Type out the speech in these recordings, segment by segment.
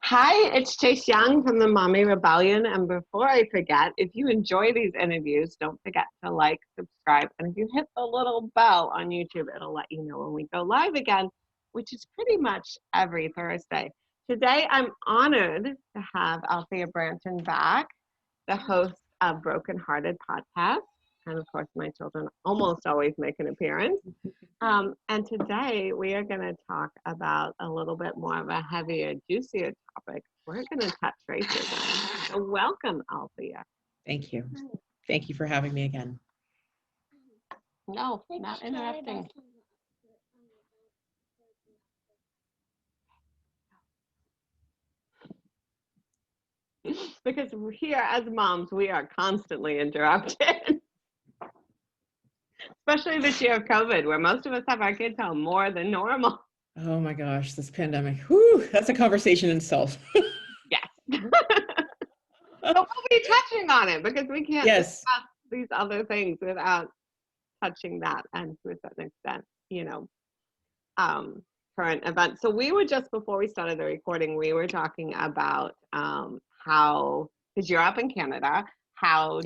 Hi, it's Chase Young from the Mommy Rebellion. And before I forget, if you enjoy these interviews, don't forget to like, subscribe, and if you hit the little bell on YouTube, it'll let you know when we go live again, which is pretty much every Thursday. Today, I'm honored to have Althea Branton back, the host of Brokenhearted podcast. And of course, my children almost always make an appearance. And today we are going to talk about a little bit more of a heavier, juicier topic. We're going to touch racism. So welcome, Althea. Thank you. Thank you for having me again. No, not interrupting. Because here as moms, we are constantly interrupted. Especially this year of COVID, where most of us have our kids home more than normal. Oh my gosh, this pandemic. Whew, that's a conversation in itself. Yes. But we'll be touching on it because we can't discuss these other things without touching that, and to a certain extent, current events. So we were just, before we started the recording, we were talking about how, because you're up in Canada, how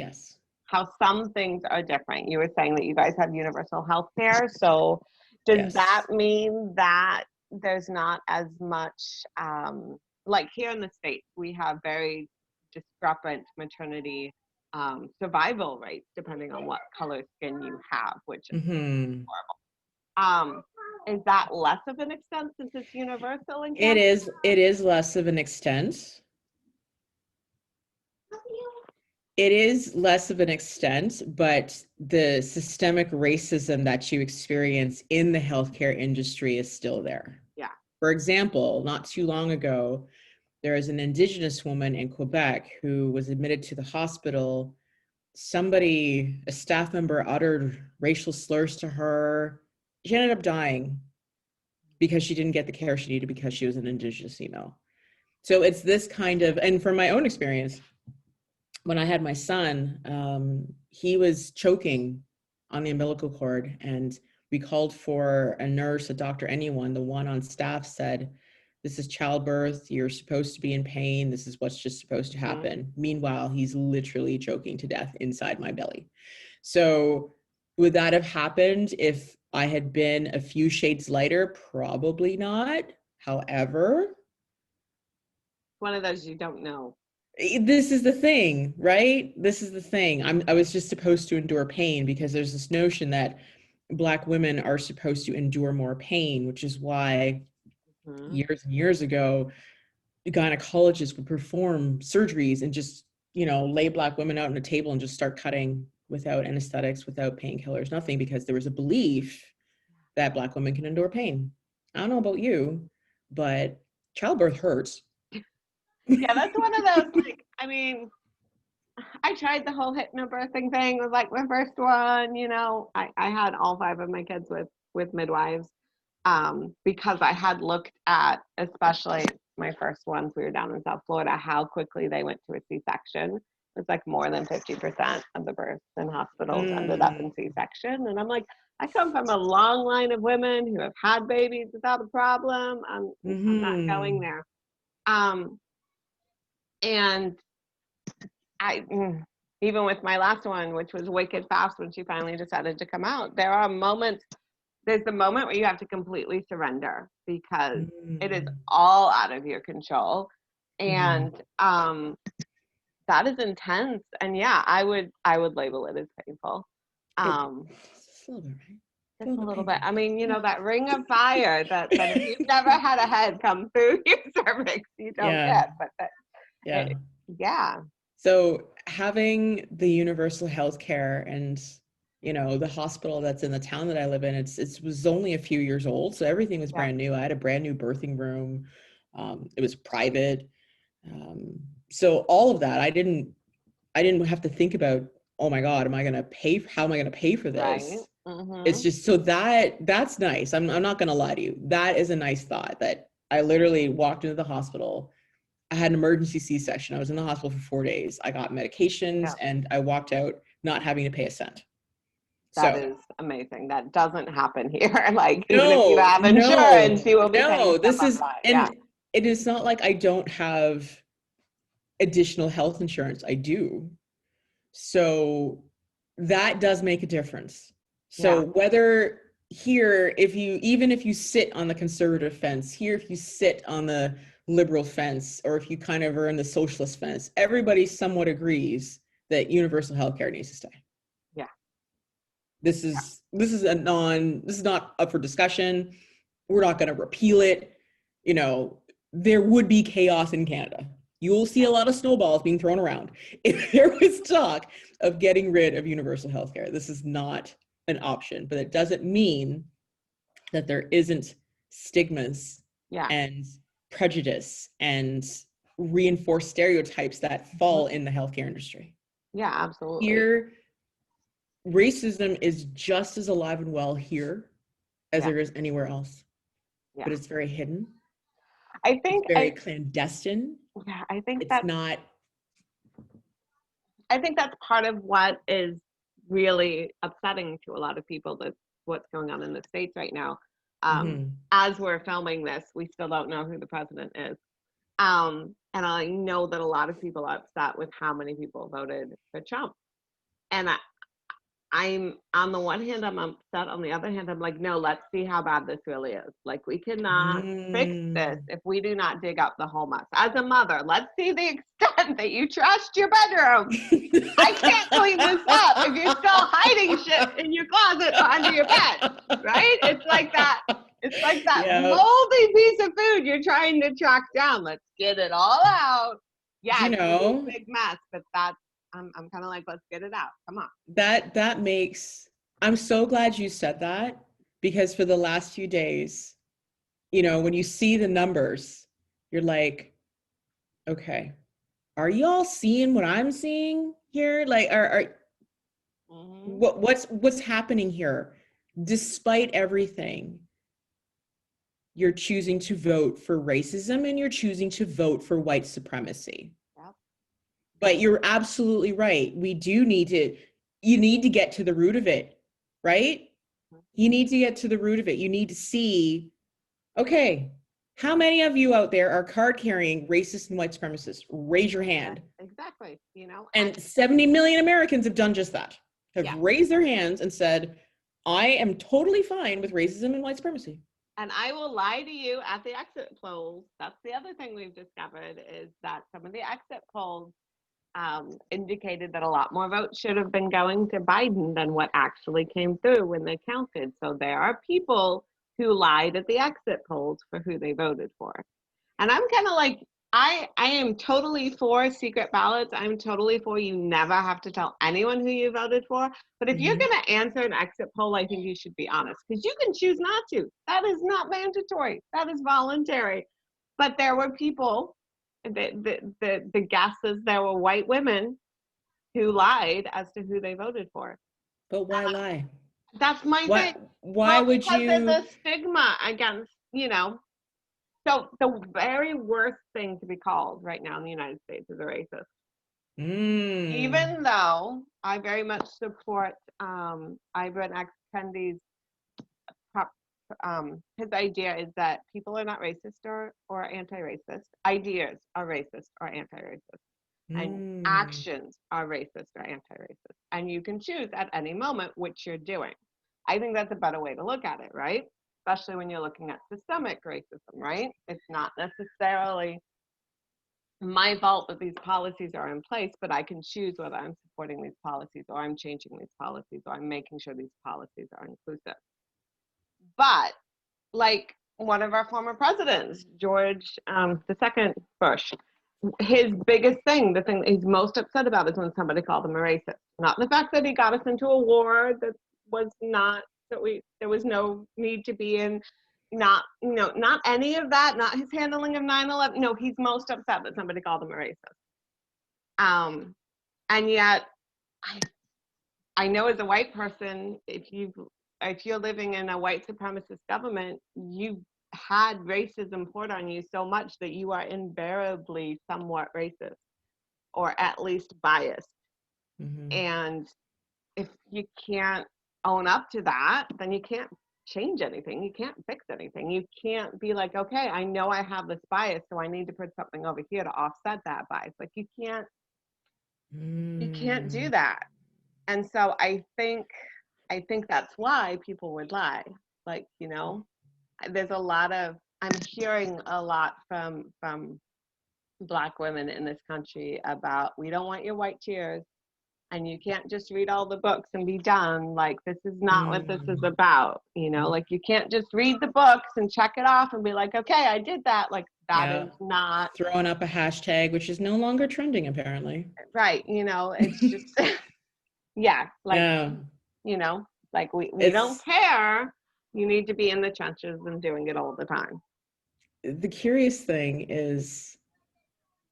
some things are different. You were saying that you guys have universal health care. So does that mean that there's not as much, like here in the States, we have very discrepant maternity survival rates depending on what color skin you have, which is horrible. Is that less of an extent since it's universal in Canada? It is less of an extent. It is less of an extent, but the systemic racism that you experience in the healthcare industry is still there. Yeah. For example, not too long ago, there was an Indigenous woman in Quebec who was admitted to the hospital. A staff member uttered racial slurs to her. She ended up dying because she didn't get the care she needed because she was an Indigenous female. So it's this kind of, and from my own experience, when I had my son, he was choking on the umbilical cord, and we called for a nurse, a doctor, anyone. The one on staff said, "This is childbirth. You're supposed to be in pain. This is what's just supposed to happen." Meanwhile, he's literally choking to death inside my belly. So would that have happened if I had been a few shades lighter? Probably not. However, one of those you don't know. This is the thing, right? This is the thing. I was just supposed to endure pain because there's this notion that Black women are supposed to endure more pain, which is why years and years ago, gynecologists would perform surgeries and just, lay Black women out on a table and just start cutting without anesthetics, without painkillers, nothing, because there was a belief that Black women can endure pain. I don't know about you, but childbirth hurts. Yeah, that's one of those, I tried the whole hypnobirthing thing with my first one, I had all 5 of my kids with midwives, because I had looked at, especially my first ones, we were down in South Florida, how quickly they went to a C-section. It was more than 50% of the births in hospitals ended up in C-section. And I'm like, I come from a long line of women who have had babies without a problem. I'm not going there. And I, even with my last one, which was wicked fast when she finally decided to come out, there's the moment where you have to completely surrender because it is all out of your control. And that is intense. And yeah, I would label it as painful. Just a little bit, right? Just a little bit. I mean, that ring of fire that if you've never had a head come through your cervix, you don't get. But yeah. So having the universal health care and, the hospital that's in the town that I live in, it was only a few years old. So everything was brand new. I had a brand new birthing room. It was private. So all of that, I didn't have to think about, oh my God, how am I going to pay for this? Right. It's just, so that's nice. I'm not going to lie to you. That is a nice thought that I literally walked into the hospital. I had an emergency C-section. I was in the hospital for 4 days. I got medications and I walked out not having to pay a cent. That is amazing. That doesn't happen here. Even if you have insurance, you will be paying. it is not like I don't have additional health insurance. I do. So that does make a difference. Yeah. So whether here, even if you sit on the conservative fence, here, if you sit on the liberal fence, or if you kind of are in the socialist fence, everybody somewhat agrees that universal healthcare needs to stay. Yeah. This is not up for discussion. We're not going to repeal it. You know, there would be chaos in Canada. You will see a lot of snowballs being thrown around if there was talk of getting rid of universal healthcare. This is not an option, but it doesn't mean that there isn't stigmas Yeah. and prejudice and reinforced stereotypes that fall in the healthcare industry. Yeah, absolutely. Here, racism is just as alive and well here as there is anywhere else, but it's very hidden. I think it's very clandestine. Yeah, I think it's not. I think that's part of what is really upsetting to a lot of people, that what's going on in the States right now. As we're filming this, we still don't know who the president is. And I know that a lot of people are upset with how many people voted for Trump. And I'm on the one hand, I'm upset. On the other hand, I'm like, no, let's see how bad this really is. Like, we cannot fix this if we do not dig up the whole mess. As a mother, let's see the extent that you trashed your bedroom. I can't clean this up if you're still hiding shit in your closet or under your bed, right? It's like that. It's like that moldy piece of food you're trying to track down. Let's get it all out. Yeah, it's a big mess, but that's, I'm kind of like, let's get it out. Come on. That makes, I'm so glad you said that, because for the last few days, you know, when you see the numbers, you're like, okay, are y'all seeing what I'm seeing here? Like, what's happening here? Despite everything, you're choosing to vote for racism and you're choosing to vote for white supremacy. But you're absolutely right. You need to get to the root of it, right? You need to get to the root of it. You need to see, okay, how many of you out there are card carrying racist and white supremacists? Raise your hand. Yeah, exactly. You know, and 70 million Americans have done just that. Have raised their hands and said, I am totally fine with racism and white supremacy. And I will lie to you, at the exit polls, that's the other thing we've discovered, is that some of the exit polls indicated that a lot more votes should have been going to Biden than what actually came through when they counted. So there are people who lied at the exit polls for who they voted for. And I'm kind of like, I am totally for secret ballots. I'm totally for you never have to tell anyone who you voted for. But if you're going to answer an exit poll, I think you should be honest, because you can choose not to. That is not mandatory. That is voluntary. But there were people, the guesses, there were white women who lied as to who they voted for. But why lie? That's my thing. Why would you? Because there's a stigma against, you know. So the very worst thing to be called right now in the United States is a racist. Even though I very much support Ibram X. Kendi's his idea is that people are not racist or anti-racist. Ideas are racist or anti-racist. And actions are racist or anti-racist. And you can choose at any moment which you're doing. I think that's a better way to look at it, right? Especially when you're looking at systemic racism, right? It's not necessarily my fault that these policies are in place, but I can choose whether I'm supporting these policies or I'm changing these policies or I'm making sure these policies are inclusive. But like one of our former presidents, George II Bush, his biggest thing, the thing he's most upset about, is when somebody called him a racist. Not the fact that he got us into a war that was not, there was no need to be in, not any of that, not his handling of 9/11. No, he's most upset that somebody called him a racist. And yet, I know as a white person, if you're living in a white supremacist government, you've had racism poured on you so much that you are invariably somewhat racist, or at least biased. And if you can't own up to that, then you can't change anything. You can't fix anything. You can't be like, okay, I know I have this bias, so I need to put something over here to offset that bias. Like you can't do that. And so I think that's why people would lie. Like, you know, there's a lot of, I'm hearing a lot from Black women in this country about, we don't want your white tears, and you can't just read all the books and be done. Like, this is not what this is about, you know? Like, you can't just read the books and check it off and be like, okay, I did that. Like, that is not... Throwing up a hashtag, which is no longer trending, apparently. Right, you know, it's just... yeah, like, you know, like, we don't care. You need to be in the trenches and doing it all the time. The curious thing is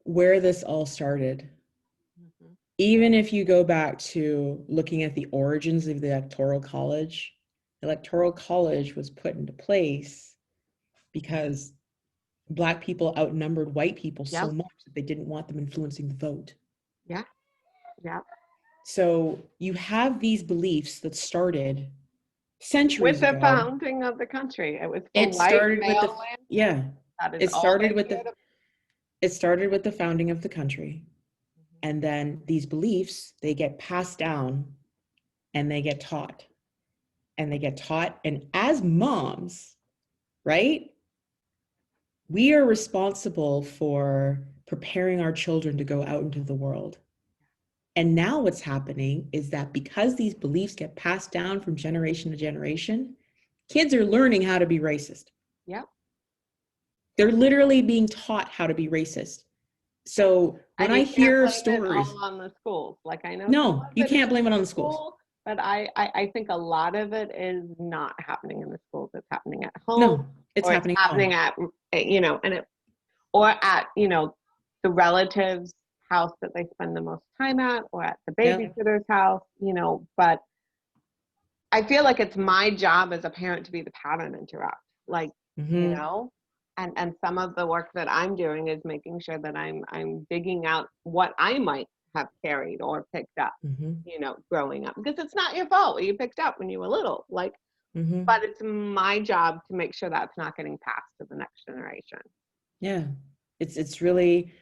where this all started. Even if you go back to looking at the origins of the Electoral College was put into place because Black people outnumbered white people so much that they didn't want them influencing the vote. Yeah. Yeah. So you have these beliefs that started centuries ago. With the ago. Founding of the country. It started with the founding of the country. And then these beliefs, they get passed down and they get taught. And as moms, right? We are responsible for preparing our children to go out into the world. And now what's happening is that because these beliefs get passed down from generation to generation, kids are learning how to be racist. Yeah. They're literally being taught how to be racist. So when I hear stories on the schools, like I know. No, you can't blame it on the schools. But I think a lot of it is not happening in the schools. It's happening at home. No, it's happening at, you know, or at, you know, the relatives' house that they spend the most time at, or at the babysitter's house, you know. But I feel like it's my job as a parent to be the pattern interrupt. Like, you know. And some of the work that I'm doing is making sure that I'm digging out what I might have carried or picked up, you know, growing up, because it's not your fault what you picked up when you were little, like, but it's my job to make sure that's not getting passed to the next generation. Yeah, it's really,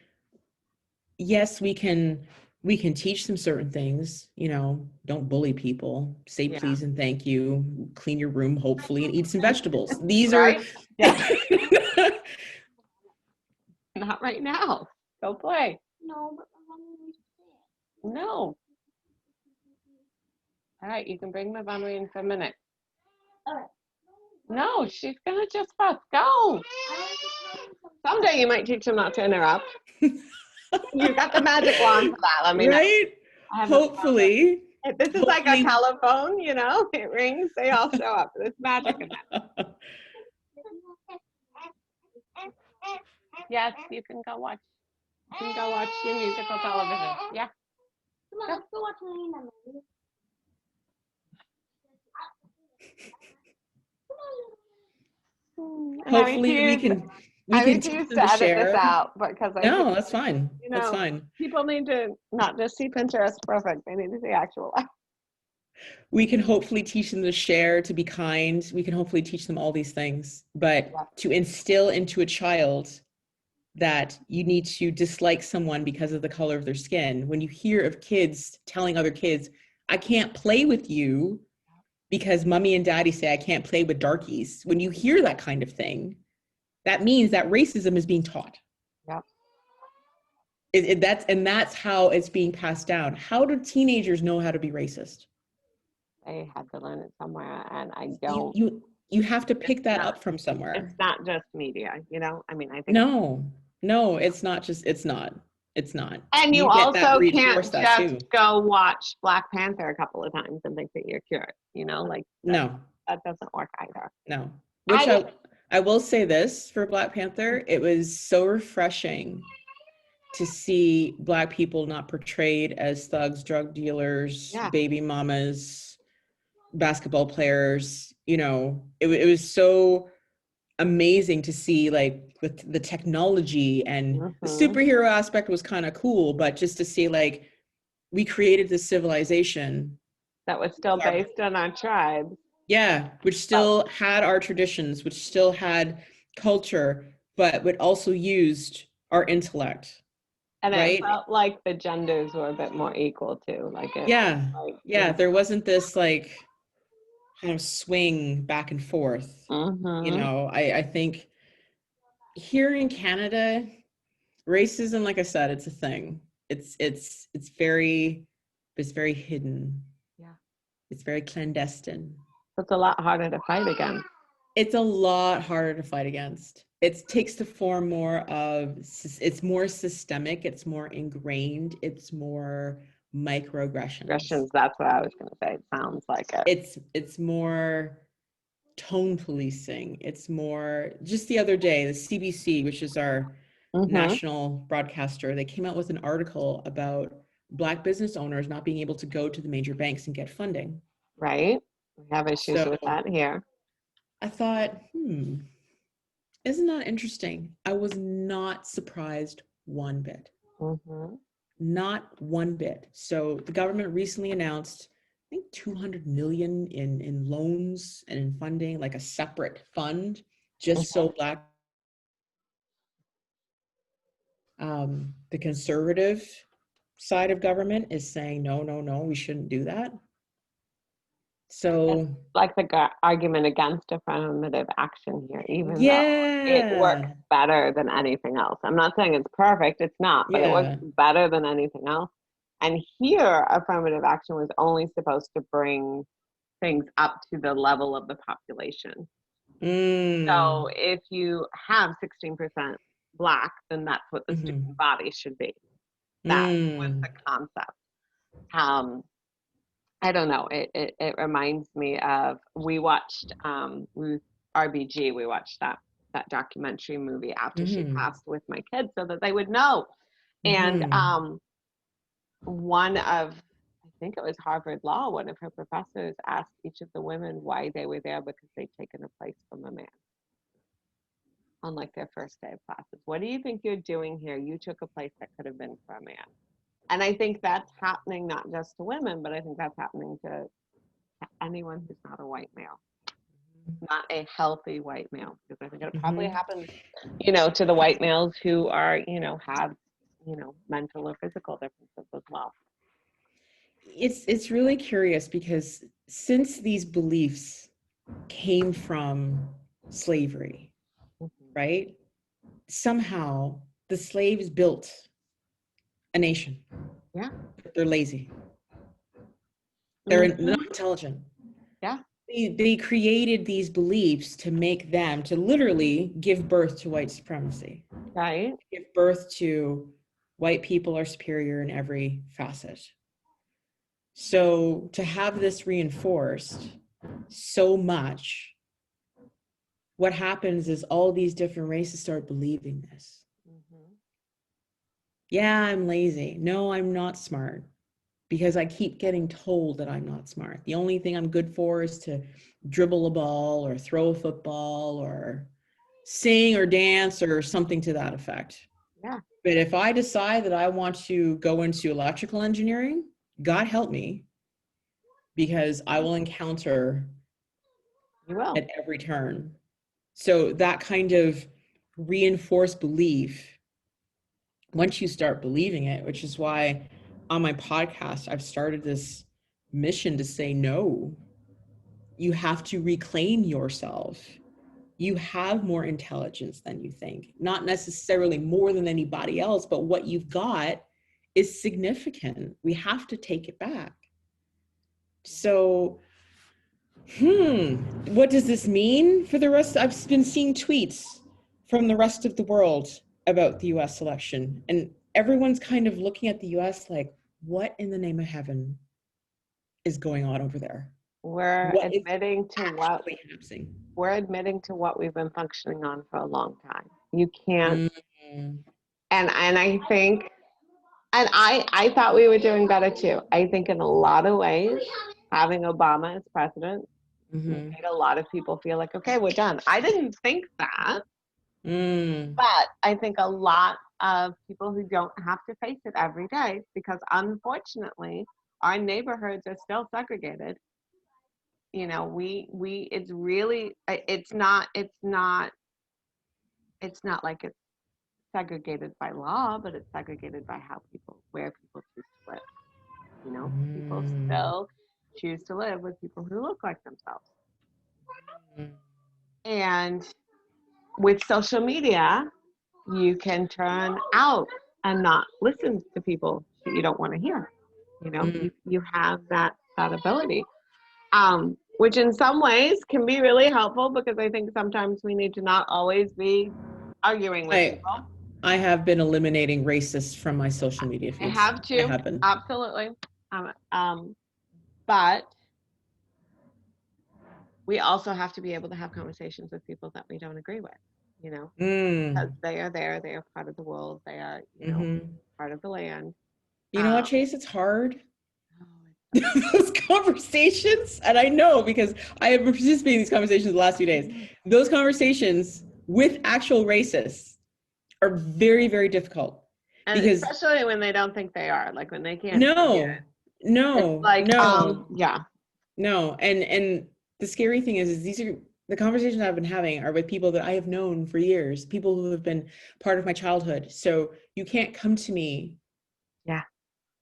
yes, we can teach them certain things, you know, don't bully people, say please and thank you, clean your room, hopefully, and eat some vegetables. These are not right now. Go play. No, but no. All right, you can bring my Valerie in for a minute. All right. No, she's gonna just fuss. Go. Someday you might teach them not to interrupt. You got the magic wand for that. Let me know. Right? Hopefully. This is like a telephone, you know. It rings, they all show up. There's magic in that. Yes, you can go watch. You can go watch your musical television. Yeah. Come on, let's go watch Lena movie. Hopefully we can teach them to share. This out because that's fine. You know, that's fine. People need to not just see Pinterest perfect. They need to see actual life. We can hopefully teach them to share, to be kind. We can hopefully teach them all these things, but to instill into a child that you need to dislike someone because of the color of their skin. When you hear of kids telling other kids, I can't play with you because mommy and daddy say I can't play with darkies. When you hear that kind of thing, that means that racism is being taught. Yeah. That's how it's being passed down. How do teenagers know how to be racist? They had to learn it somewhere, and I don't. You have to pick that up from somewhere. It's not just media, you know. I mean, I think no, it's not just. It's not. And you also can't just go watch Black Panther a couple of times and think that you're cured. You know, like that doesn't work either. No. Which I will say this for Black Panther, it was so refreshing to see Black people not portrayed as thugs, drug dealers, baby mamas, basketball players. You know, it was so amazing to see, like, with the technology and the superhero aspect was kind of cool, but just to see, like, we created this civilization that was still based on our tribes. Yeah, which still had our traditions, which still had culture, but also used our intellect, And it right? felt like the genders were a bit more equal too. Like it, Yeah. like, Yeah, there wasn't this like kind of swing back and forth. You mm-hmm. know, I think here in Canada, racism, like I said, it's a thing. It's very hidden. Yeah. It's very clandestine. It's a lot harder to fight again. It's a lot harder to fight against. It takes the form more of, it's more systemic, it's more ingrained, it's more microaggressions. Aggressions, that's what I was going to say. It sounds like it. It's more tone policing. It's more, just the other day, the CBC, which is our national broadcaster, they came out with an article about Black business owners not being able to go to the major banks and get funding. Right? We have issues with that here. I thought, isn't that interesting? I was not surprised one bit. Not one bit. So the government recently announced, I think, 200 million in loans and in funding, like a separate fund, just so Black. The conservative side of government is saying, no, we shouldn't do that. So like the argument against affirmative action here, even yeah, though it works better than anything else. I'm not saying it's perfect, it's not, but it works better than anything else. And here, affirmative action was only supposed to bring things up to the level of the population. So if you have 16% Black, then that's what the student body should be. That was the concept. I don't know. It reminds me of, we watched RBG. We watched that documentary movie after she passed with my kids so that they would know. And one of, I think it was Harvard Law, one of her professors asked each of the women why they were there, because they'd taken a place from a man on like their first day of classes. What do you think you're doing here? You took a place that could have been for a man. And I think that's happening not just to women, but I think that's happening to anyone who's not a white male, not a healthy white male, because I think it probably happens, to the white males who are, have, mental or physical differences as well. It's really curious, because since these beliefs came from slavery, right? Somehow the slaves built a nation. Yeah. They're lazy. They're not intelligent. Yeah. They created these beliefs to make them, to literally give birth to white supremacy. Right. Give birth to white people are superior in every facet. So to have this reinforced so much, what happens is all these different races start believing this. Yeah, I'm lazy. No, I'm not smart, because I keep getting told that I'm not smart. The only thing I'm good for is to dribble a ball or throw a football or sing or dance or something to that effect. Yeah. But if I decide that I want to go into electrical engineering, God help me, because I will encounter at every turn. So that kind of reinforced belief, once you start believing it, which is why on my podcast, I've started this mission to say, no, you have to reclaim yourself. You have more intelligence than you think, not necessarily more than anybody else, but what you've got is significant. We have to take it back. So, what does this mean for the rest? I've been seeing tweets from the rest of the world about the US election, and everyone's kind of looking at the US like, what in the name of heaven is going on over there? We're admitting to what we've been functioning on for a long time. You can't. And I think, and I thought we were doing better too. I think in a lot of ways, having Obama as president made a lot of people feel like, okay, we're done. I didn't think that. But I think a lot of people who don't have to face it every day, because unfortunately our neighborhoods are still segregated, you know, it's really, it's not like it's segregated by law, but it's segregated by where people choose to live. You know, people still choose to live with people who look like themselves. And with social media, you can turn out and not listen to people that you don't want to hear. You know, you have that ability, which in some ways can be really helpful, because I think sometimes we need to not always be arguing with people. I have been eliminating racists from my social media feeds. I have too. I have been. Absolutely. But we also have to be able to have conversations with people that we don't agree with, you know, because they are there, they are part of the world, they are, you know, part of the land. You know what, Chase? It's hard. Those conversations, and I know because I have participated in these conversations the last few days. Those conversations with actual racists are very, very difficult. And because especially when they don't think they are, like when they can't. No. Yeah. No. And the scary thing is these are the conversations I've been having are with people that I have known for years, people who have been part of my childhood. So you can't come to me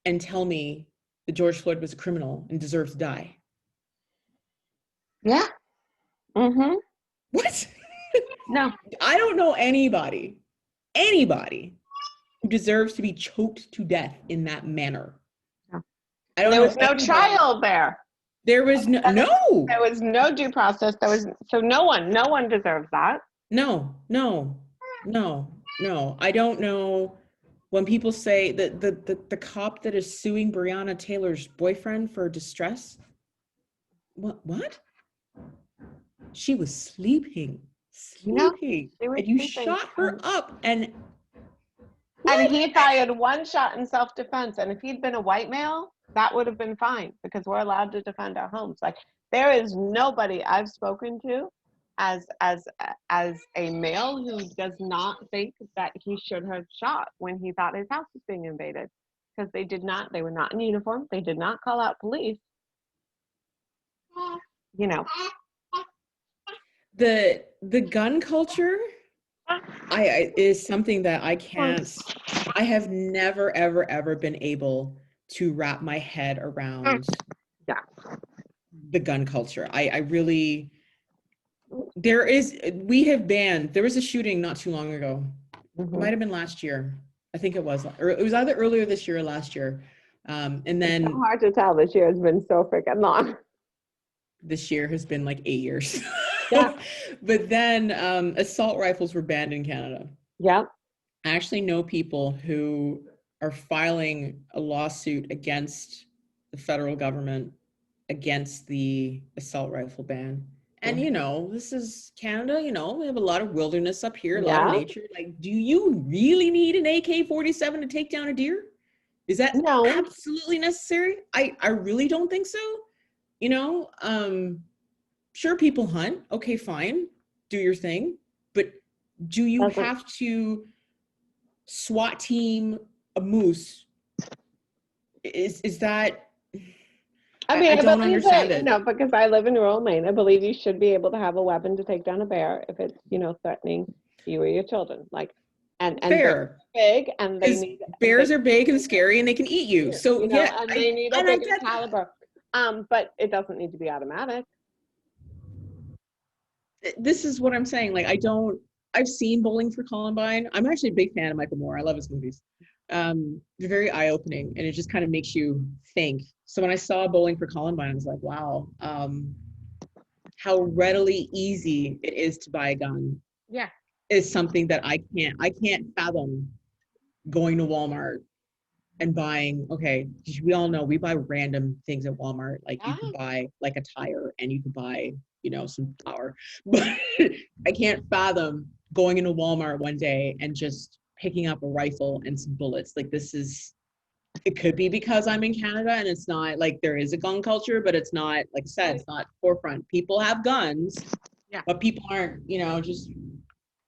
and tell me that George Floyd was a criminal and deserves to die. Yeah. Mm-hmm. What? No. I don't know anybody who deserves to be choked to death in that manner. No. I don't there know was no trial there. There was no. There was no due process. So no one deserves that. No. I don't know when people say that the cop that is suing Breonna Taylor's boyfriend for distress. What? She was sleeping, and you shot her up, and he fired one shot in self-defense. And if he'd been a white male, that would have been fine, because we're allowed to defend our homes. Like, there is nobody I've spoken to as a male who does not think that he should have shot when he thought his house was being invaded, because they were not in uniform. They did not call out police. You know, the gun culture is something that I have never ever been able to wrap my head around. The gun culture. I really, there was a shooting not too long ago. It might have been last year. I think it was, or it was either earlier this year or last year. And then it's so hard to tell. This year has been so freaking long. This year has been like 8 years. Yeah. But then assault rifles were banned in Canada. Yeah. I actually know people who are filing a lawsuit against the federal government against the assault rifle ban. And you know, this is Canada, you know, we have a lot of wilderness up here, a lot of nature. Like, do you really need an AK-47 to take down a deer? Is that absolutely necessary? I really don't think so. You know, sure, people hunt. Okay, fine. Do your thing. But do you have to SWAT team a moose? Is that... I mean, I don't understand it. No, because I live in rural Maine. I believe you should be able to have a weapon to take down a bear if it's, you know, threatening you or your children. Like, and bears are big, and bears are big and scary, and they can eat you. So you know, and they need a bigger caliber. But it doesn't need to be automatic. This is what I'm saying. Like, I've seen Bowling for Columbine. I'm actually a big fan of Michael Moore. I love his movies. They're very eye-opening, and it just kind of makes you think. So when I saw Bowling for Columbine, I was like, wow, how readily easy it is to buy a gun. Yeah. Is something that I can't fathom going to Walmart and buying. Okay, we all know we buy random things at Walmart. Like, you can buy like a tire, and you can buy, you know, some flour. But I can't fathom going into Walmart one day and just picking up a rifle and some bullets. Like, it could be because I'm in Canada and it's not like there is a gun culture, but it's not, like I said, it's not forefront. People have guns, but people aren't, you know, just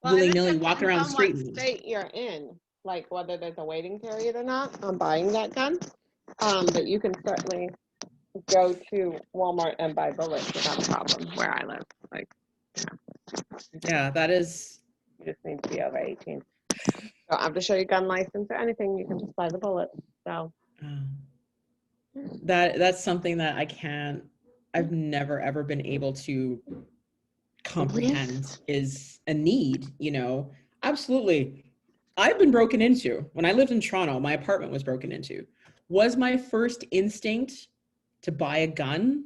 willy-nilly walking around the street. What state you're in, like whether there's a waiting period or not on buying that gun. But you can certainly go to Walmart and buy bullets without a problem where I live. Like, Yeah, that is. you just need to be over 18. Don't have to show your gun license or anything. You can just buy the bullets. So That's something that I've never ever been able to comprehend is a need, Absolutely. I've been broken into. When I lived in Toronto, my apartment was broken into. Was my first instinct to buy a gun?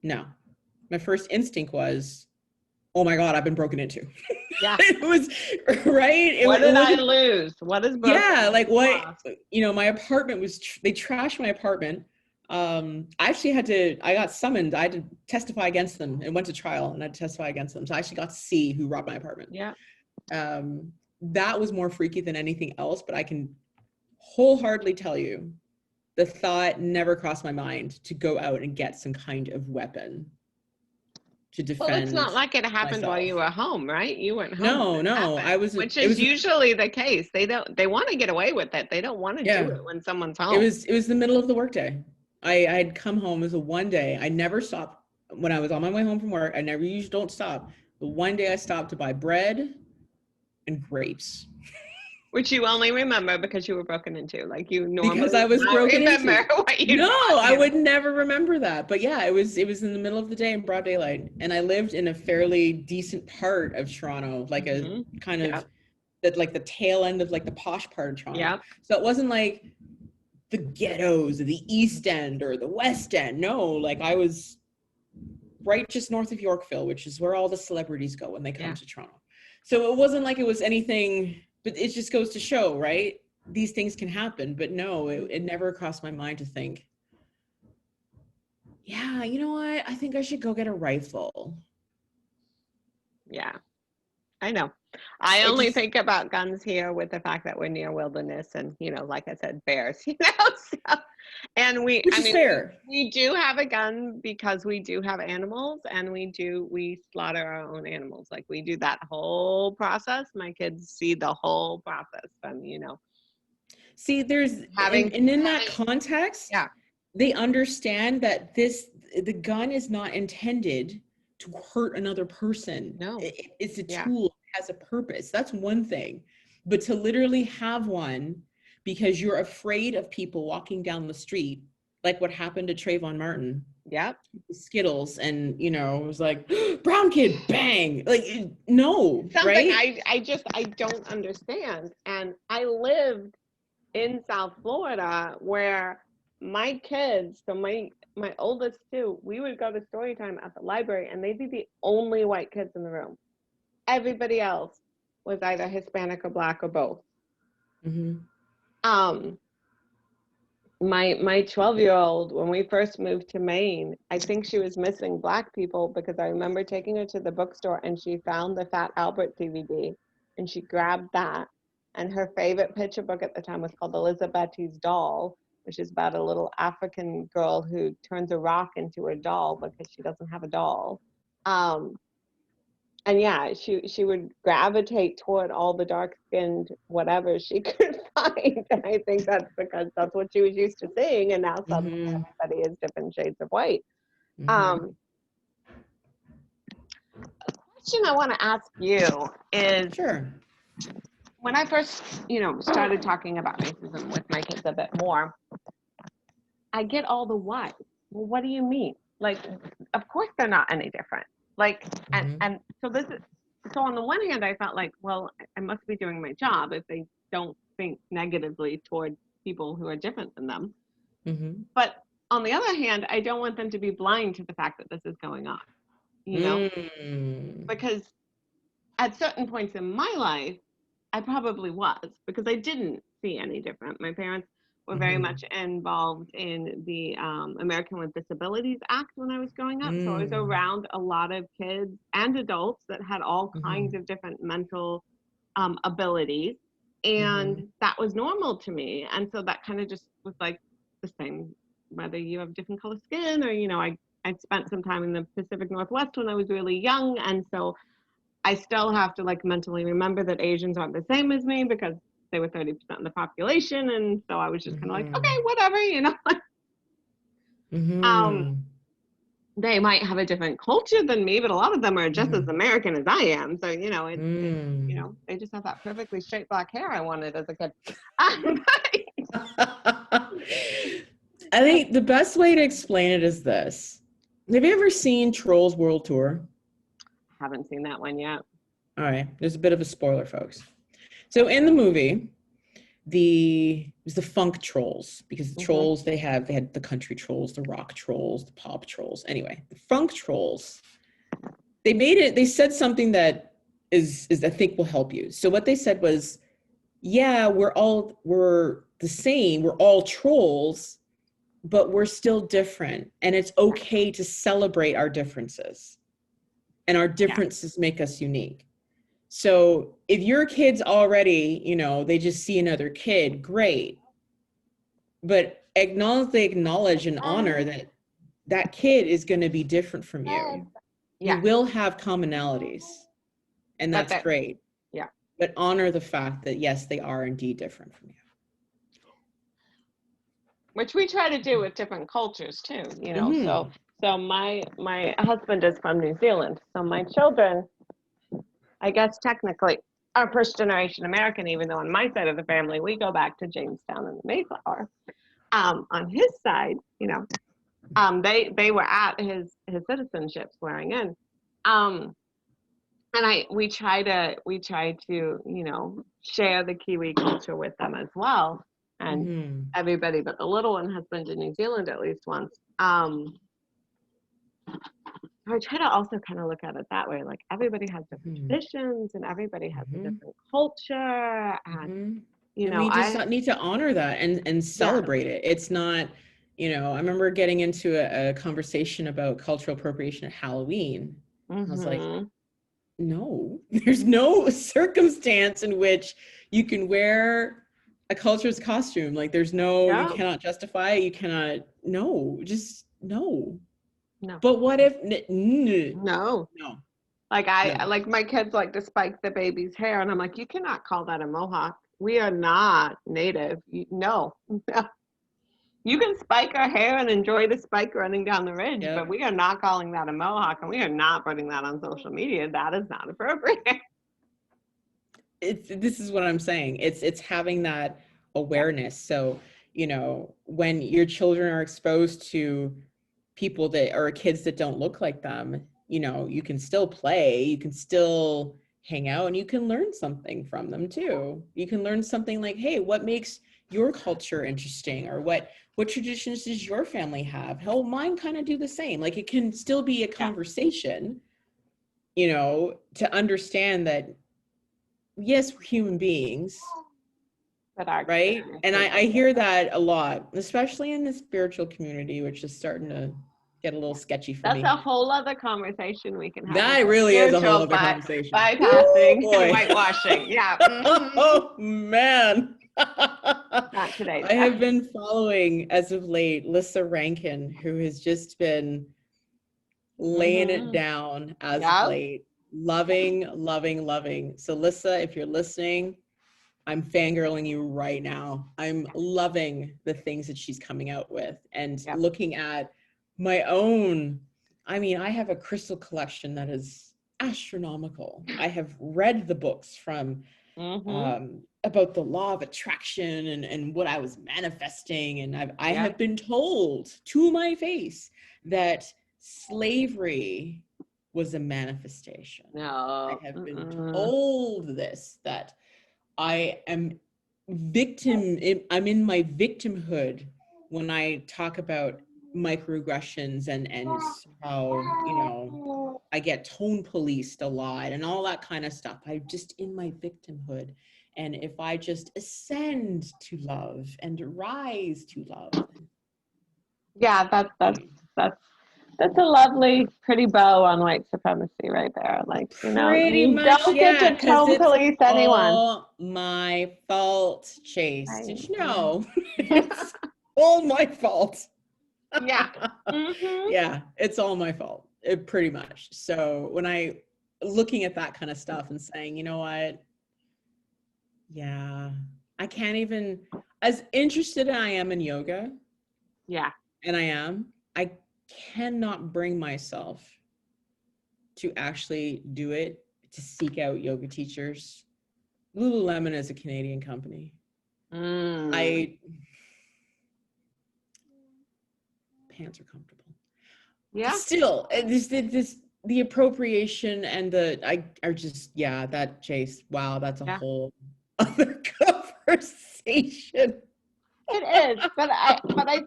No. My first instinct was, oh my God, I've been broken into. yeah, It was right. what did I lose? What is broken? Yeah, like what? Lost? My apartment was. They trashed my apartment. I actually I got summoned. I had to testify against them and went to trial, and I had to testify against them. So I actually got to see who robbed my apartment. Yeah. That was more freaky than anything else, but I can wholeheartedly tell you, the thought never crossed my mind to go out and get some kind of weapon to defend. Well, it's not like it happened myself. while you were home, right? You went home. No, I was. Which is usually the case. They want to get away with it. They don't want to do it when someone's home. It was the middle of the workday. I'd come home. It was a one day. I never stopped when I was on my way home from work. I never usually don't stop. But one day I stopped to buy bread and grapes. Which you only remember because you were broken into. Like you normally because I was broken remember into. what you I would never remember that. But yeah, it was in the middle of the day in broad daylight. And I lived in a fairly decent part of Toronto, like a kind of that like the tail end of like the posh part of Toronto. Yeah. So it wasn't like the ghettos or the East End or the West End. No, like I was right just north of Yorkville, which is where all the celebrities go when they come to Toronto. So it wasn't like it was anything, but it just goes to show, right? These things can happen, but no, it never crossed my mind to think, yeah, you know what? I think I should go get a rifle. Yeah, I know. I only think about guns here with the fact that we're near wilderness and, like I said, bears, so, and which is fair. We do have a gun because we do have animals and we slaughter our own animals. Like we do that whole process. My kids see the whole process from, See, there's in that context, they understand that the gun is not intended to hurt another person. No, it's a tool. Has a purpose. That's one thing, but to literally have one because you're afraid of people walking down the street, like what happened to Trayvon Martin. Yep. Skittles, and it was like brown kid, bang, like no, something right? I don't understand. And I lived in South Florida where my kids, so my oldest two, we would go to story time at the library, and they'd be the only white kids in the room. Everybody else was either Hispanic or Black or both. Mm-hmm. My 12-year-old, when we first moved to Maine, I think she was missing Black people because I remember taking her to the bookstore and she found the Fat Albert DVD and she grabbed that. And her favorite picture book at the time was called Elizabeth's Doll, which is about a little African girl who turns a rock into a doll because she doesn't have a doll. And yeah, she would gravitate toward all the dark-skinned whatever she could find. And I think that's because that's what she was used to seeing. And now suddenly everybody is different shades of white. A question I want to ask you is, when I first, started talking about racism with my kids a bit more, I get all the why. Well, what do you mean? Like, of course they're not any different. Like, and so so on the one hand, I felt like, well, I must be doing my job if they don't think negatively toward people who are different than them. But on the other hand, I don't want them to be blind to the fact that this is going on, because at certain points in my life, I probably was, because I didn't see any different. My parents were very much involved in the American with Disabilities Act when I was growing up. So I was around a lot of kids and adults that had all kinds of different mental abilities. And that was normal to me. And so that kind of just was like the same, whether you have different color skin or, I spent some time in the Pacific Northwest when I was really young. And so I still have to like mentally remember that Asians aren't the same as me because they were 30% of the population. And so I was just kind of like, okay, whatever, Mhm. They might have a different culture than me, but a lot of them are just as Mhm. American as I am. So, you know, Mm. they just have that perfectly straight black hair I wanted as a kid. I think the best way to explain it is this. Have you ever seen Trolls World Tour? Haven't seen that one yet. All right, there's a bit of a spoiler, folks. So in the movie, it was the funk trolls, because the trolls they had the country trolls, the rock trolls, the pop trolls. Anyway, the funk trolls, they said something that is I think will help you. So what they said was, yeah, we're the same, we're all trolls, but we're still different, and it's okay to celebrate our differences, and our differences make us unique. So if your kid's already, they just see another kid, great, but acknowledge and honor that that kid is going to be different from you. You will have commonalities, and that's great. Yeah. But honor the fact that yes, they are indeed different from you. Which we try to do with different cultures too, So my husband is from New Zealand. So my children, I guess technically, are first generation American, even though on my side of the family we go back to Jamestown and the Mayflower. On his side, they were at his citizenship swearing in. And we try to share the Kiwi culture with them as well. And everybody but the little one has been to New Zealand at least once. I try to also kind of look at it that way, like everybody has different traditions and everybody has a different culture, and we just need to honor that and celebrate it. It's not, I remember getting into a conversation about cultural appropriation at Halloween. I was like, no, there's no circumstance in which you can wear a culture's costume. Like there's no, you cannot justify it. You cannot, just no. But what if, no. Like like my kids like to spike the baby's hair, and I'm like, you cannot call that a mohawk. We are not native. No. You can spike our hair and enjoy the spike running down the ridge, but we are not calling that a mohawk, and we are not putting that on social media. That is not appropriate. This is what I'm saying. It's having that awareness. So, when your children are exposed to people that are kids that don't look like them, you can still play, you can still hang out, and you can learn something from them too. You can learn something like, hey, what makes your culture interesting, or what traditions does your family have? How mine kind of do the same. Like it can still be a conversation, to understand that yes, we're human beings, right? And I hear that a lot, especially in the spiritual community, which is starting to get a little sketchy for me. That's a whole other conversation we can have. That really is a whole other conversation. Bypassing and whitewashing. Yeah. Oh, man. Not today. I have been following, as of late, Lissa Rankin, who has just been laying it down as of late. Loving. So, Lissa, if you're listening, I'm fangirling you right now. I'm loving the things that she's coming out with, and looking at my own. I mean, I have a crystal collection that is astronomical. I have read the books from about the law of attraction and what I was manifesting. And I have been told to my face that slavery was a manifestation. No. I have been told this, that I am I'm in my victimhood when I talk about microaggressions and how, I get tone policed a lot and all that kind of stuff. I'm just in my victimhood. And if I just ascend to love and rise to love. Yeah, that's a lovely, pretty bow on white supremacy right there. Like, pretty you much, don't get to tone police anyone. All my fault, Chase. Did you know? It's all my fault. Yeah. Yeah, it's all my fault. Pretty much. So when I looking at that kind of stuff and saying, you know what? Yeah, I can't even, as interested as I am in yoga. Yeah. And I am, I cannot bring myself to actually do it, to seek out yoga teachers. Lululemon is a Canadian company. Pants are comfortable. Yeah. Still, the appropriation and that Chase. Wow, that's a whole other conversation. It is, but I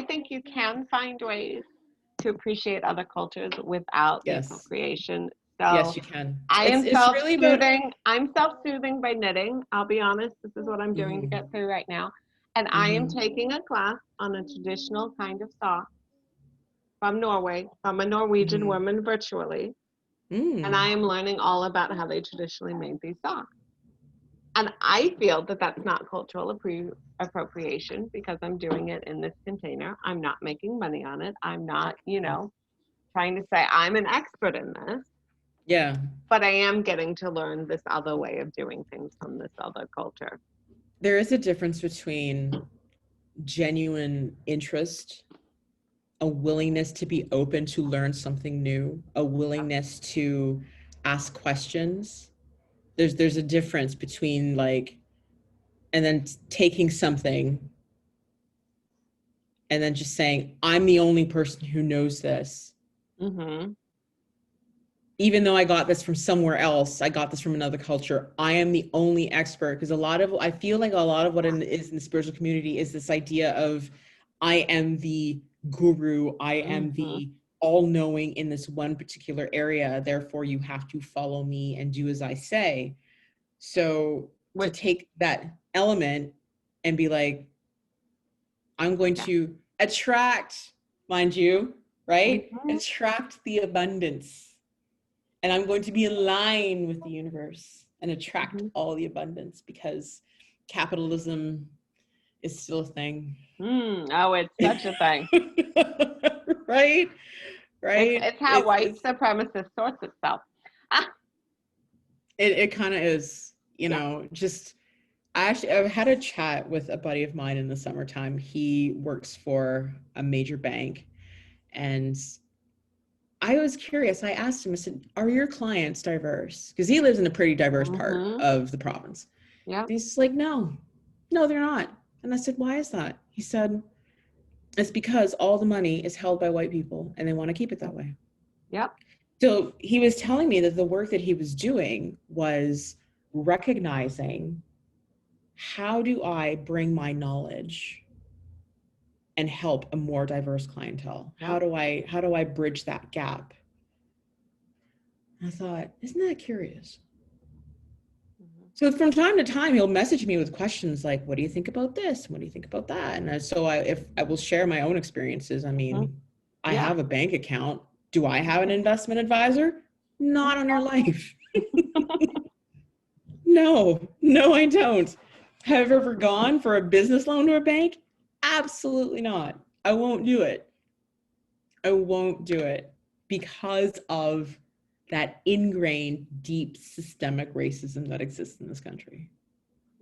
think you can find ways to appreciate other cultures without the appropriation. So yes, you can. I am It's really self-soothing. I'm self-soothing by knitting. I'll be honest. This is what I'm doing to get through right now. And I am taking a class on a traditional kind of sock from Norway, from a Norwegian woman virtually. And I am learning all about how they traditionally made these socks. And I feel that that's not cultural appropriation because I'm doing it in this container. I'm not making money on it. I'm not, trying to say I'm an expert in this. Yeah. But I am getting to learn this other way of doing things from this other culture. There is a difference between genuine interest, a willingness to be open to learn something new, a willingness to ask questions. There's a difference between and then taking something and then just saying, I'm the only person who knows this. Even though I got this from somewhere else, I got this from another culture, I am the only expert. Because I feel like a lot of what it is in the spiritual community is this idea of, I am the guru, I am the all-knowing in this one particular area, therefore you have to follow me and do as I say. So to take that element and be like, I'm going to attract, mind you, right? Attract the abundance. And I'm going to be aligned with the universe and attract all the abundance because capitalism is still a thing. Oh, it's such a thing. Right? It's how white supremacist sorts itself. It kind of is, I've had a chat with a buddy of mine in the summertime. He works for a major bank, and I was curious. I asked him, I said, are your clients diverse? Because he lives in a pretty diverse part of the province. Yeah. He's like, no, they're not. And I said, why is that? He said, it's because all the money is held by white people and they want to keep it that way. Yep. So he was telling me that the work that he was doing was recognizing, how do I bring my knowledge and help a more diverse clientele? Yep. How do I bridge that gap? I thought, isn't that curious? So from time to time, he'll message me with questions like, what do you think about this? What do you think about that? And so if I will share my own experiences. I mean, I have a bank account. Do I have an investment advisor? Not on your life. No, I don't. Have I ever gone for a business loan to a bank? Absolutely not. I won't do it. Because of that ingrained, deep, systemic racism that exists in this country.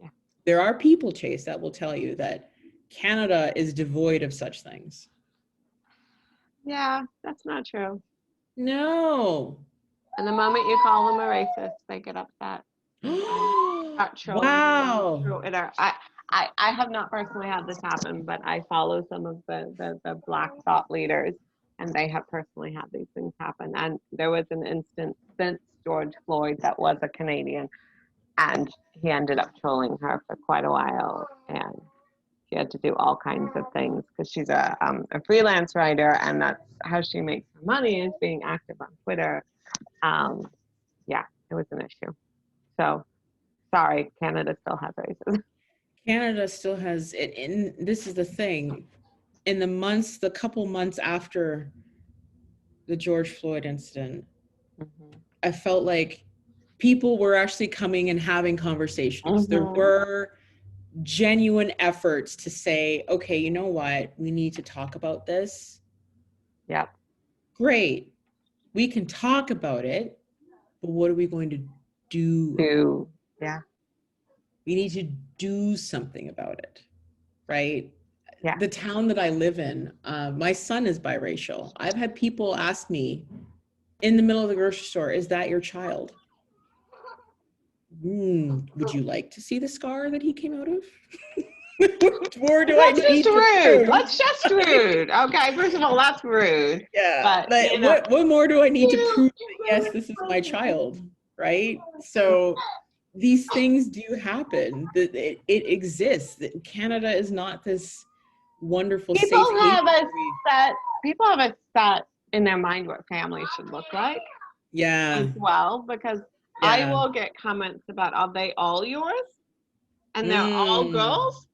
Yeah. There are people, Chase, that will tell you that Canada is devoid of such things. Yeah, that's not true. No. And the moment you call them a racist, they get upset. Wow. I have not personally had this happen, but I follow some of the Black thought leaders, and they have personally had these things happen. And there was an instance since George Floyd that was a Canadian, and he ended up trolling her for quite a while, and she had to do all kinds of things because she's a freelance writer, and that's how she makes her money, is being active on Twitter. Yeah, it was an issue. So, sorry, Canada still has racism. Canada still has it. And this is the thing. In the couple months after the George Floyd incident, I felt like people were actually coming and having conversations. There were genuine efforts to say, okay, you know what? We need to talk about this. Yeah. Great. We can talk about it, but what are we going to do? Yeah. We need to do something about it, right? Yeah. the town that I live in, my son is biracial. I've had people ask me in the middle of the grocery store, is that your child? Would you like to see the scar that he came out of? What more do I That's need just to rude. prove? That's just rude. Okay, first of all, that's rude. Yeah, But like, you know, what more do I need to prove that, yes, this is my child, right? So these things do happen. It exists. Canada is not this wonderful safe people haven. have a set. People have a set in their mind what family should look like Yeah, as well. Because I yeah. will get comments about, are they all yours? And they're all girls?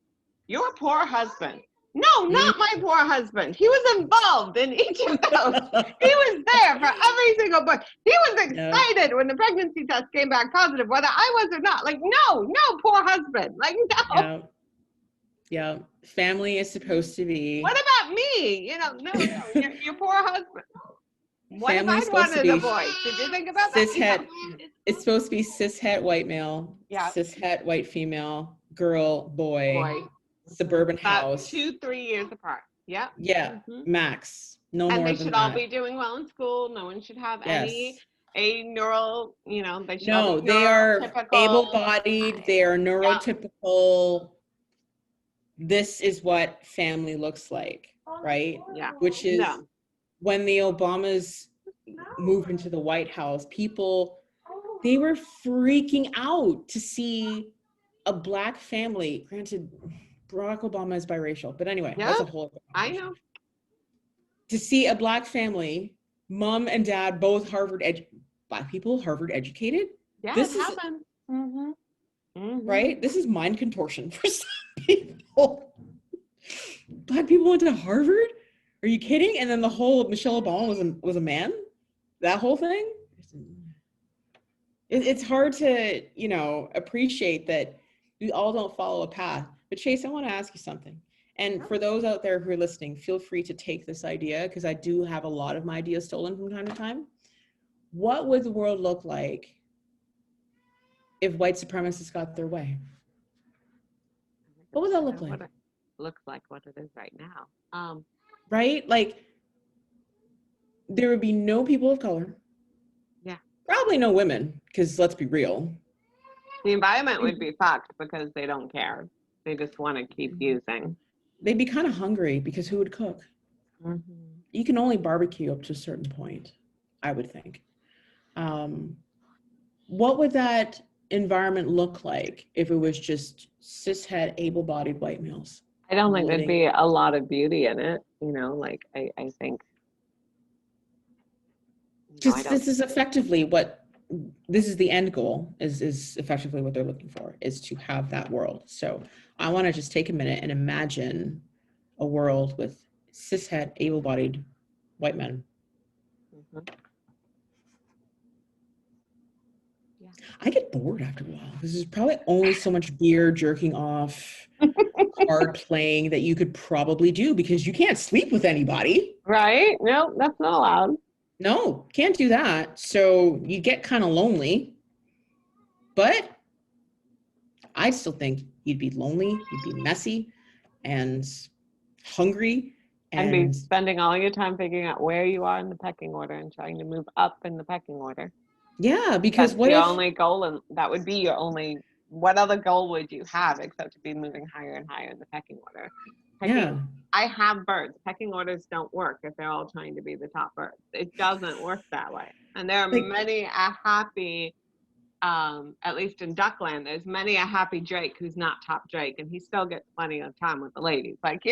Your poor husband. No, not my poor husband. He was involved in each of those. He was there for every single birth. He was excited when the pregnancy test came back positive, whether I was or not. Like, no, poor husband. Like, no. Yeah. Yeah. Family is supposed to be. What about me? You know, no, your poor husband. What if Family is I'd supposed to wanted be a boy? Did you think about that? cishet. It's supposed to be cishet white male, Yeah. cishet white female, girl, boy, suburban About house. 2-3 years apart. Yeah. Yeah, max. No And more they than should all that. be doing well in school. No one should have Yes. a neural, you know, they should No, all be they are neurotypical. able-bodied. They are neurotypical. This is what family looks like, right? Yeah. Which is when the Obamas moved into the White House, they were freaking out to see a Black family. Granted, Barack Obama is biracial, but anyway, that's a whole other conversation. I know. To see a Black family, mom and dad, both Black people, Harvard educated. Yeah, this it is happened. Right. This is mind contortion for some people. Black people went to Harvard? Are you kidding? And then the whole Michelle Obama was a man? That whole thing? It's hard to, appreciate that we all don't follow a path. But Chase, I want to ask you something. And for those out there who are listening, feel free to take this idea, because I do have a lot of my ideas stolen from time to time. What would the world look like if white supremacists got their way? What would that look like? It looks like what it is right now. Right? Like, there would be no people of color. Yeah. Probably no women, because let's be real. The environment would be fucked because they don't care. They just want to keep using. They'd be kind of hungry, because who would cook? You can only barbecue up to a certain point, I would think. What would that environment look like if it was just cishet, able-bodied white males? I don't think there'd be a lot of beauty in it. Like I think. This is effectively this is the end goal, is effectively what they're looking for, is to have that world. So I want to just take a minute and imagine a world with cishet, able-bodied white men. Yeah. I get bored after a while. This is probably only so much beer, jerking off, card playing that you could probably do, because you can't sleep with anybody. Right? No, that's not allowed. No, can't do that. So you get kind of lonely. But I still think you'd be lonely, you'd be messy and hungry. And be spending all your time figuring out where you are in the pecking order and trying to move up in the pecking order. Yeah, because that's your only goal, and that would be your only. What other goal would you have except to be moving higher and higher in the pecking order? I have birds. Pecking orders don't work if they're all trying to be the top birds. It doesn't work that way. And there are many a happy, at least in Duckland, there's many a happy Drake who's not top Drake, and he still gets plenty of time with the ladies. Like,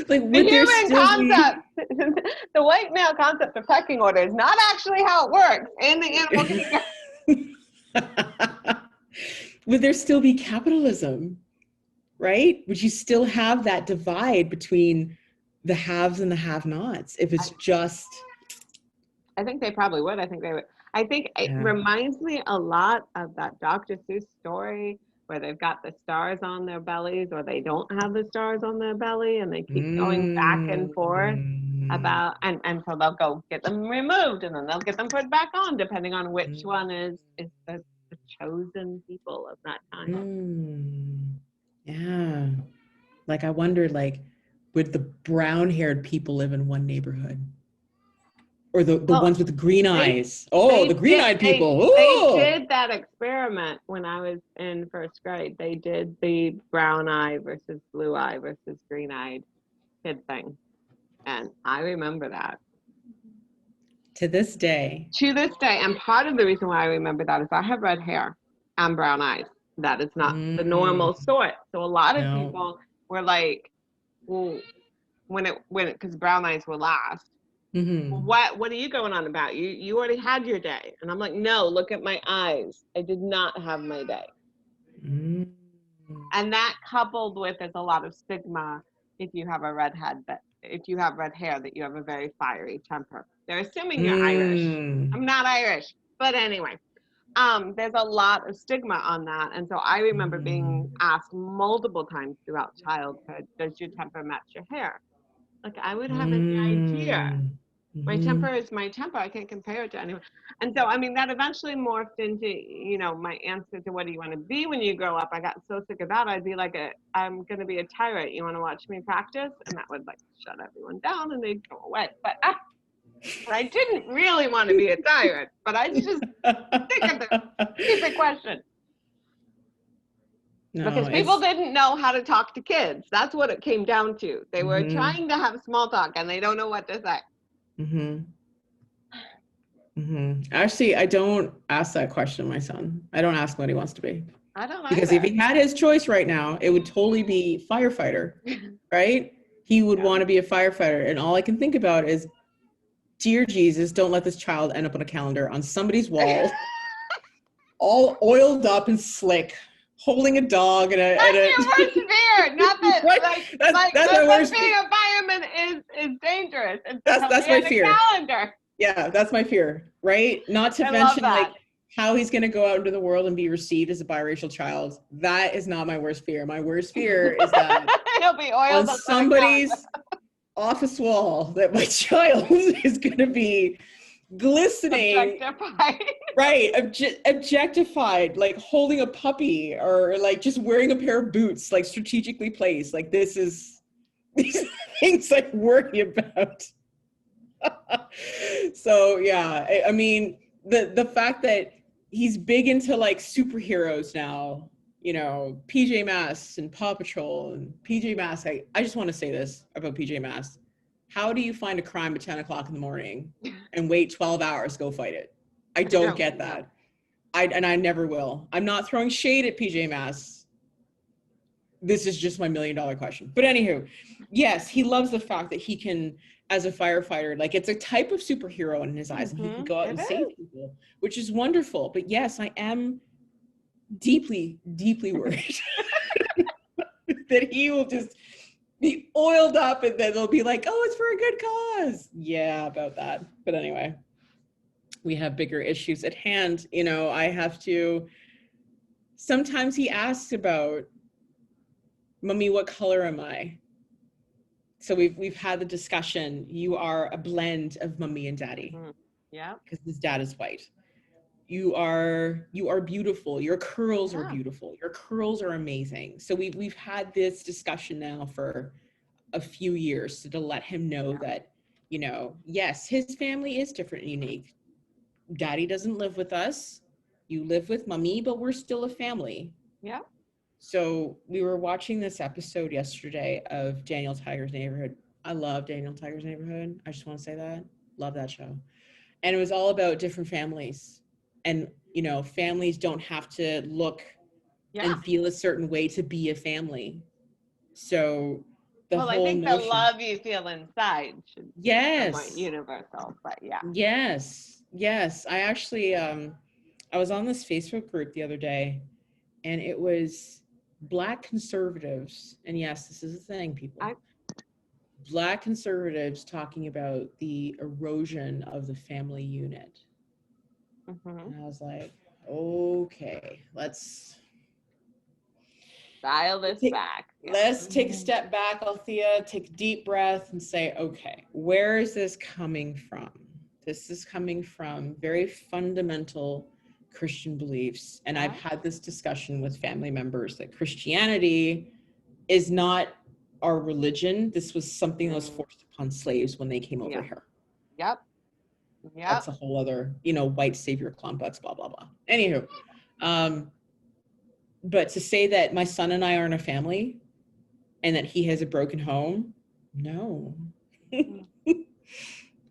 like, the human concept, the white male concept of pecking order is not actually how it works in the animal kingdom. Would there still be capitalism, right? Would you still have that divide between the haves and the have-nots if it's just... I think they probably would. I think they would. I think it reminds me a lot of that Dr. Seuss story where they've got the stars on their bellies, or they don't have the stars on their belly, and they keep going back and forth about, and so they'll go get them removed, and then they'll get them put back on, depending on which one is the chosen people of that time. Yeah. Like I wondered, like, would the brown-haired people live in one neighborhood? Or the ones with the green eyes? Oh, the green-eyed people. They Ooh. did that experiment when I was in first grade. They did the brown eye versus blue eye versus green-eyed kid thing. And I remember that. To this day. To this day, and part of the reason why I remember that is I have red hair and brown eyes. That is not the normal sort. So a lot of No. people were like, well, because brown eyes will last. What are you going on about? You already had your day. And I'm like, no, look at my eyes. I did not have my day. And that coupled with there's a lot of stigma if you have a redhead, that if you have red hair, that you have a very fiery temper. They're assuming you're Irish. I'm not Irish, but anyway, there's a lot of stigma on that. And so I remember being asked multiple times throughout childhood, does your temper match your hair? Like I would have an idea. My temper is my temper. I can't compare it to anyone. And so, I mean, that eventually morphed into, you know, my answer to what do you want to be when you grow up? I got so sick of that. I'd be like, I'm going to be a tyrant. You want to watch me practice? And that would like shut everyone down and they'd go away. But I didn't really want to be a tyrant, but I just think of the stupid question. No, because people didn't know how to talk to kids. That's what it came down to. They were trying to have small talk and they don't know what to say. Actually, I don't ask that question of my son. I don't ask what he wants to be. I don't Because either. if he had his choice right now, it would totally be firefighter, right? He would want to be a firefighter. And all I can think about is, dear Jesus, don't let this child end up on a calendar on somebody's wall, all oiled up and slick, holding a dog and a. That's your worst fear. Not that right? That's my worst being a fireman is dangerous. That's my fear. Calendar. Yeah, that's my fear, right? Not to mention like how he's going to go out into the world and be received as a biracial child. That is not my worst fear. My worst fear is that he'll be oiled on somebody's office wall that my child is going to be glistening, objectified. right? Objectified, like holding a puppy or like just wearing a pair of boots, like strategically placed. Like these things I worry about. So yeah, I mean the fact that he's big into like superheroes now, you know, PJ Masks and Paw Patrol and PJ Masks. I just want to say this about PJ Masks. How do you find a crime at 10 o'clock in the morning and wait 12 hours to go fight it? I don't get that. I never will. I'm not throwing shade at PJ Masks. This is just my $1 million question. But anywho, yes, he loves the fact that he can, as a firefighter, like it's a type of superhero in his eyes, and he can go out and save people, which is wonderful. But yes, I am deeply, deeply worried that he will just be oiled up and then they'll be like, oh, it's for a good cause. Yeah, about that. But anyway, we have bigger issues at hand. You know, I have to, sometimes he asks about, Mommy, what color am I? So we've had the discussion. You are a blend of Mommy and Daddy. Yeah. Because his dad is white. You are beautiful. Your curls are beautiful. Your curls are amazing. So we've had this discussion now for a few years to let him know that, you know, yes, his family is different and unique. Daddy doesn't live with us. You live with Mommy, but we're still a family. Yeah. So we were watching this episode yesterday of Daniel Tiger's Neighborhood. I love Daniel Tiger's Neighborhood. I just want to say that. Love that show. And it was all about different families. And, you know, families don't have to look and feel a certain way to be a family. So the whole I think notion, the love you feel inside should be somewhat universal, but yeah. Yes. I actually, I was on this Facebook group the other day, and it was Black conservatives, and yes, this is a thing, people. Black conservatives talking about the erosion of the family unit. And I was like, okay, let's dial this back. Let's take a step back, Althea, take a deep breath and say, okay, where is this coming from? This is coming from very fundamental Christian beliefs. And I've had this discussion with family members that Christianity is not our religion. This was something that was forced upon slaves when they came over here. Yep. That's a whole other, you know, white savior complex, blah, blah, blah. Anywho, but to say that my son and I are in a family and that he has a broken home, no.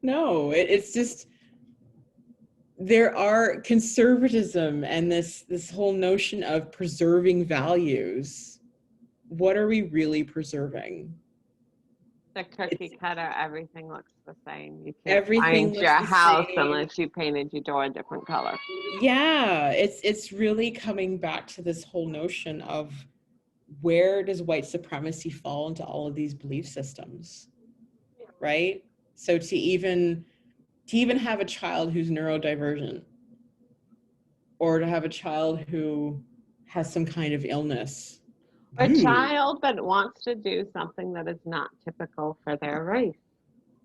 No, it's just, there are conservatism and this whole notion of preserving values. What are we really preserving? The cookie cutter, everything looks the same. You can't Everything find looks your the house same. unless you painted your door a different color. Yeah, it's really coming back to this whole notion of where does white supremacy fall into all of these belief systems, right? So to even have a child who's neurodivergent, or to have a child who has some kind of illness. A child that wants to do something that is not typical for their race.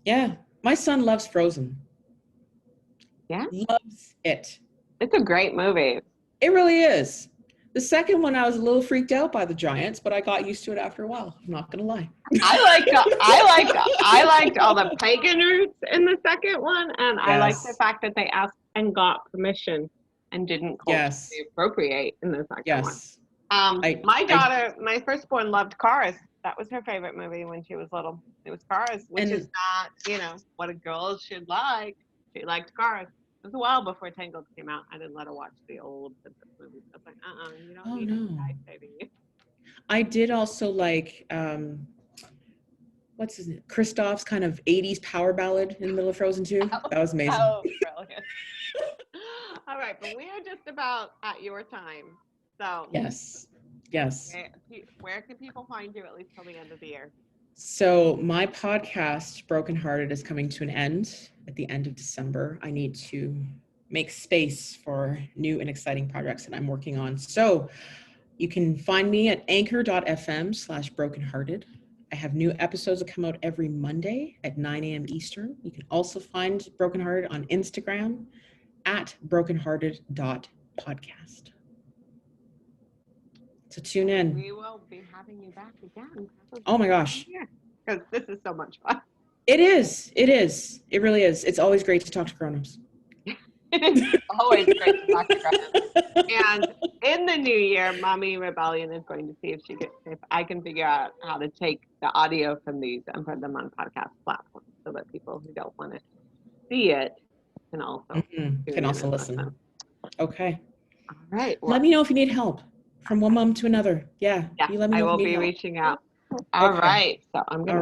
Yeah, my son loves Frozen. Yeah? Loves it. It's a great movie. It really is. The second one, I was a little freaked out by the giants, but I got used to it after a while. I'm not gonna lie. I liked all the pagan roots in the second one, and I liked the Yes. fact that they asked and got permission and didn't culturally appropriate in the second one. My firstborn loved Cars. That was her favorite movie when she was little. It was Cars, which is not, you know, what a girl should like. She liked Cars. It was a while before Tangled came out. I didn't let her watch the old movies. I was like, you don't need to type, baby. I did also like, what's his name? Kristoff's kind of 80s power ballad in the middle of Frozen 2. That was amazing. Oh, brilliant. All right, but we are just about at your time. So yes. Where can people find you, at least till the end of the year? So my podcast, Brokenhearted, is coming to an end at the end of December. I need to make space for new and exciting projects that I'm working on. So you can find me at anchor.fm/brokenhearted. I have new episodes that come out every Monday at 9 a.m. Eastern. You can also find Brokenhearted on Instagram at brokenhearted.podcast. So tune in. We will be having you back again. Oh my gosh. Because this is so much fun. It is. It really is. It's always great to talk to grown-ups. It's always great to talk to grown-ups. And in the new year, Mommy Rebellion is going to see if I can figure out how to take the audio from these and put them on podcast platforms so that people who don't want to see it can also listen. Okay. All right. Well, let me know if you need help from one mom to another. Yeah. Yeah, You let me know I will if you need be help. reaching out. All right. So I'm going to